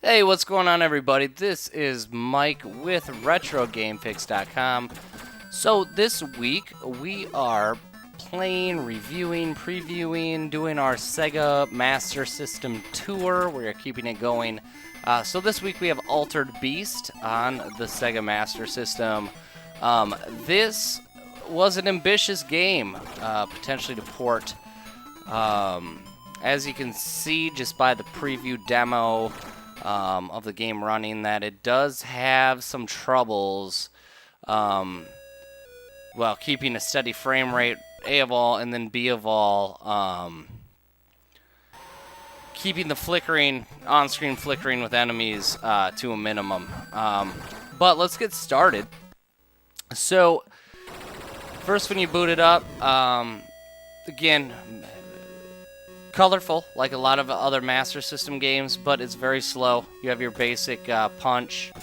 Hey, what's going on, everybody? This is Mike with RetroGameFix.com. So this week we are playing, reviewing, previewing, doing our Sega Master System tour. We're keeping it going. So this week we have Altered Beast on the Sega Master System. This was an ambitious game, potentially to port. As you can see just by the preview demo of the game running, that it does have some troubles, keeping a steady frame rate, A of all, and then B of all, keeping the flickering, on-screen flickering with enemies to a minimum. But let's get started. So, first when you boot it up, again, colorful, like a lot of other Master System games, but it's very slow. You have your basic punch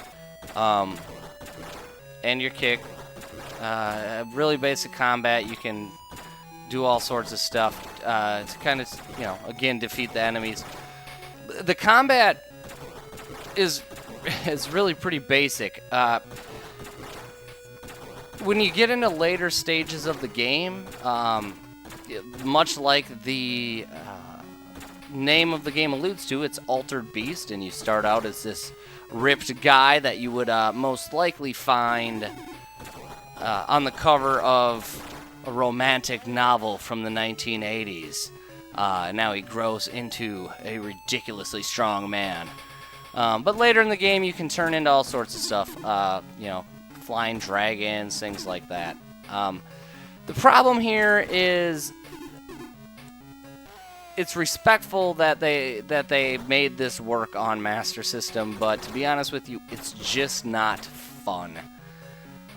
and your kick. Really basic combat. You can do all sorts of stuff to kind of, again, defeat the enemies. The combat is really pretty basic. When you get into later stages of the game, much like the name of the game alludes to, it's Altered Beast, and you start out as this ripped guy that you would most likely find on the cover of a romantic novel from the 1980s. And now he grows into a ridiculously strong man. But later in the game, you can turn into all sorts of stuff, flying dragons, things like that. The problem here is it's respectful that they made this work on Master System, but to be honest with you, it's just not fun.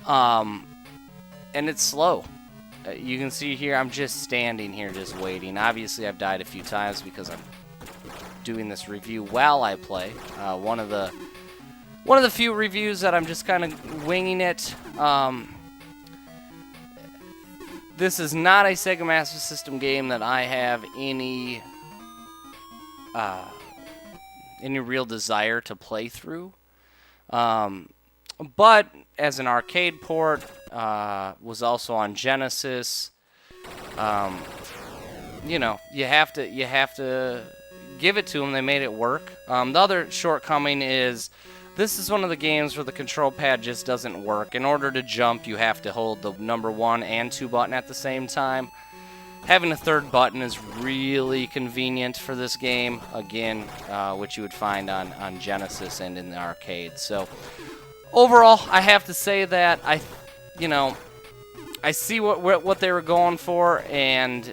And it's slow. You can see here, I'm just standing here just waiting. Obviously, I've died a few times because I'm doing this review while I play. One of the few reviews that I'm just kind of winging it. This is not a Sega Master System game that I have any real desire to play through. But as an arcade port, was also on Genesis. You have to give it to them. They made it work. The other shortcoming is, this is one of the games where the control pad just doesn't work. In order to jump, you have to hold the number 1 and 2 button at the same time. Having a third button is really convenient for this game, again, which you would find on Genesis and in the arcade. So, overall, I have to say that I see what they were going for, and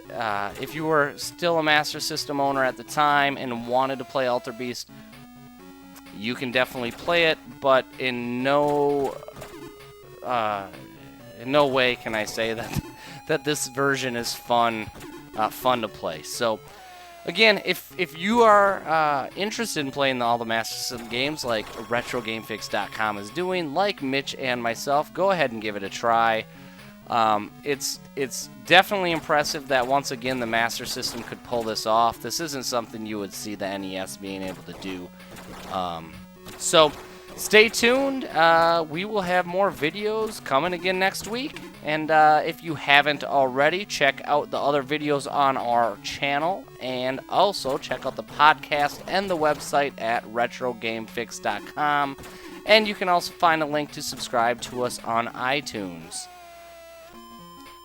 if you were still a Master System owner at the time and wanted to play Altered Beast, you can definitely play it, but in no way can I say that this version is fun to play. So, again, if you are interested in playing all the Master System games like RetroGameFix.com is doing, like Mitch and myself, go ahead and give it a try. It's definitely impressive that once again the Master System could pull this off. This isn't something you would see the NES being able to do. So stay tuned. We will have more videos coming again next week. And if you haven't already, check out the other videos on our channel. And also check out the podcast and the website at RetroGameFix.com. And you can also find a link to subscribe to us on iTunes.